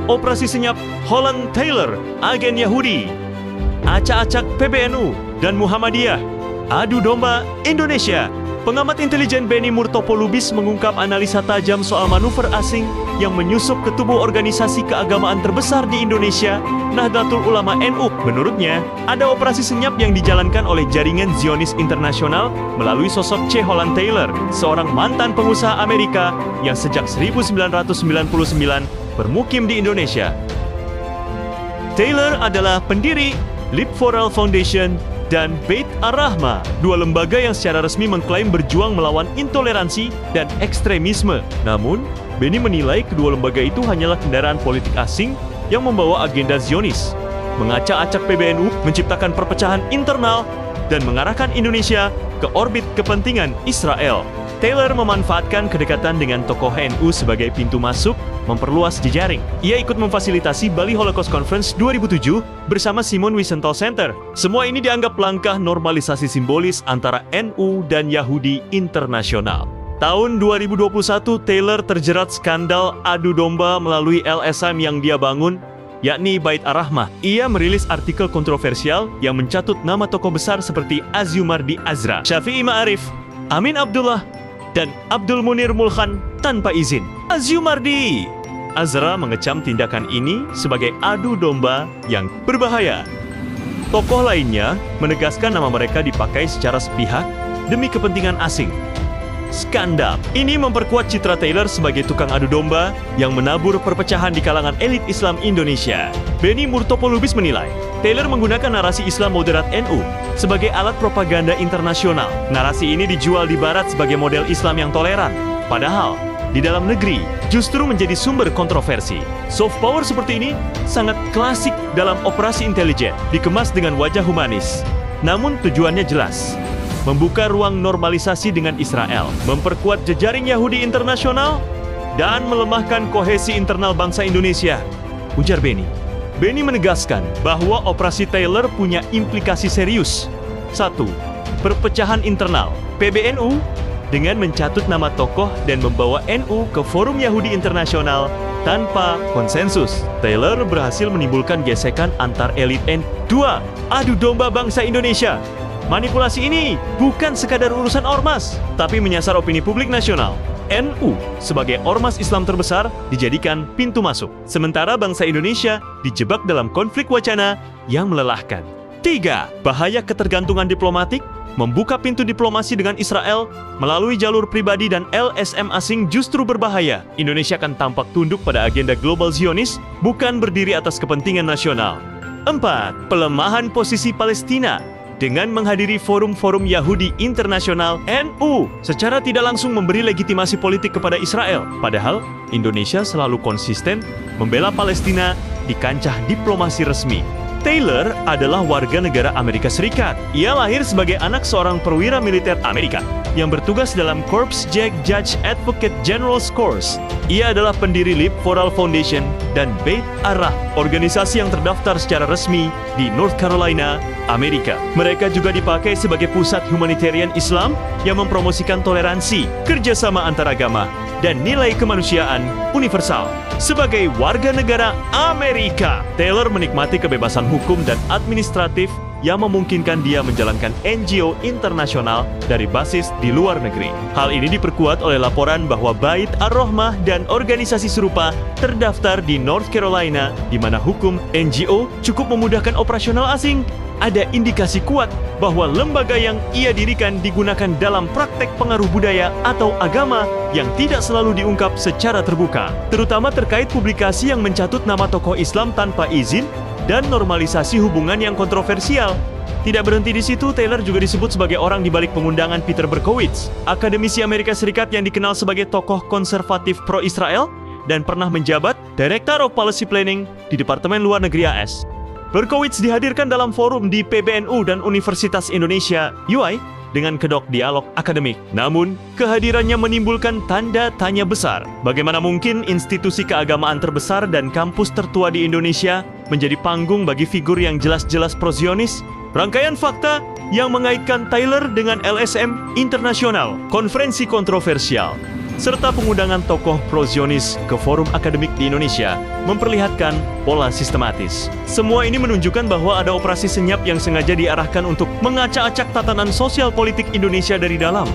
Operasi Senyap Holland Taylor, agen Yahudi, acak-acak PBNU dan Muhammadiyah, adu domba Indonesia. Pengamat intelijen Benny Murtopolubis mengungkap analisa tajam soal manuver asing yang menyusup ke tubuh organisasi keagamaan terbesar di Indonesia, Nahdlatul Ulama NU. Menurutnya, ada operasi senyap yang dijalankan oleh jaringan Zionis internasional melalui sosok C. Holland Taylor, seorang mantan pengusaha Amerika yang sejak 1999 bermukim di Indonesia. Taylor adalah pendiri Live for All Foundation dan Beit Ar-Rahmah, dua lembaga yang secara resmi mengklaim berjuang melawan intoleransi dan ekstremisme. Namun, Benny menilai kedua lembaga itu hanyalah kendaraan politik asing yang membawa agenda Zionis, mengacak-acak PBNU, menciptakan perpecahan internal, dan mengarahkan Indonesia ke orbit kepentingan Israel. Taylor memanfaatkan kedekatan dengan tokoh NU sebagai pintu masuk, memperluas jejaring. Ia ikut memfasilitasi Bali Holocaust Conference 2007 bersama Simon Wiesenthal Center. Semua ini dianggap langkah normalisasi simbolis antara NU dan Yahudi internasional. Tahun 2021, Taylor terjerat skandal adu domba melalui LSM yang dia bangun, yakni Beit Ar-Rahmah. Ia merilis artikel kontroversial yang mencatut nama tokoh besar seperti Aziumardi Azra, Syafi'i Ma'arif, Amin Abdullah, dan Abdul Munir Mulkhan tanpa izin. Aziumardi Azra mengecam tindakan ini sebagai adu domba yang berbahaya. Tokoh lainnya menegaskan nama mereka dipakai secara sepihak demi kepentingan asing. Skandal ini memperkuat citra Taylor sebagai tukang adu domba yang menabur perpecahan di kalangan elit Islam Indonesia. Benny Murtopolubis menilai, Taylor menggunakan narasi Islam moderat NU sebagai alat propaganda internasional. Narasi ini dijual di Barat sebagai model Islam yang toleran. Padahal, di dalam negeri justru menjadi sumber kontroversi. Soft power seperti ini sangat klasik dalam operasi intelijen, dikemas dengan wajah humanis. Namun tujuannya jelas, membuka ruang normalisasi dengan Israel, memperkuat jejaring Yahudi internasional, dan melemahkan kohesi internal bangsa Indonesia, ujar Benny. Benny menegaskan bahwa operasi Taylor punya implikasi serius. 1. Perpecahan internal PBNU dengan mencatut nama tokoh dan membawa NU ke forum Yahudi internasional tanpa konsensus. Taylor berhasil menimbulkan gesekan antar elit NU. 2. Adu domba bangsa Indonesia. Manipulasi ini bukan sekadar urusan ormas, tapi menyasar opini publik nasional. NU sebagai ormas Islam terbesar dijadikan pintu masuk, sementara bangsa Indonesia dijebak dalam konflik wacana yang melelahkan. 3. Bahaya ketergantungan diplomatik. Membuka pintu diplomasi dengan Israel melalui jalur pribadi dan LSM asing justru berbahaya. Indonesia akan tampak tunduk pada agenda global Zionis, bukan berdiri atas kepentingan nasional. 4. Pelemahan posisi Palestina. Dengan menghadiri forum-forum Yahudi internasional, NU secara tidak langsung memberi legitimasi politik kepada Israel. Padahal, Indonesia selalu konsisten membela Palestina di kancah diplomasi resmi. Taylor adalah warga negara Amerika Serikat. Ia lahir sebagai anak seorang perwira militer Amerika yang bertugas dalam Corps Jack Judge Advocate General's Corps. Ia adalah pendiri Live for All Foundation dan Beit Ar-Rahmah, organisasi yang terdaftar secara resmi di North Carolina, Amerika. Mereka juga dipakai sebagai pusat humanitarian Islam yang mempromosikan toleransi, kerjasama antaragama, dan nilai kemanusiaan universal. Sebagai warga negara Amerika, Taylor menikmati kebebasan hukum dan administratif yang memungkinkan dia menjalankan NGO internasional dari basis di luar negeri. Hal ini diperkuat oleh laporan bahwa Beit Ar-Rahmah dan organisasi serupa terdaftar di North Carolina, di mana hukum NGO cukup memudahkan operasional asing. Ada indikasi kuat bahwa lembaga yang ia dirikan digunakan dalam praktek pengaruh budaya atau agama yang tidak selalu diungkap secara terbuka, terutama terkait publikasi yang mencatut nama tokoh Islam tanpa izin dan normalisasi hubungan yang kontroversial. Tidak berhenti di situ, Taylor juga disebut sebagai orang di balik pengundangan Peter Berkowitz, akademisi Amerika Serikat yang dikenal sebagai tokoh konservatif pro-Israel dan pernah menjabat Director of Policy Planning di Departemen Luar Negeri AS. Berkowitz dihadirkan dalam forum di PBNU dan Universitas Indonesia UI dengan kedok dialog akademik. Namun, kehadirannya menimbulkan tanda tanya besar. Bagaimana mungkin institusi keagamaan terbesar dan kampus tertua di Indonesia menjadi panggung bagi figur yang jelas-jelas pro-Zionis? Rangkaian fakta yang mengaitkan Taylor dengan LSM internasional, konferensi kontroversial, serta pengundangan tokoh pro-Zionis ke forum akademik di Indonesia memperlihatkan pola sistematis. Semua ini menunjukkan bahwa ada operasi senyap yang sengaja diarahkan untuk mengacak-acak tatanan sosial politik Indonesia dari dalam.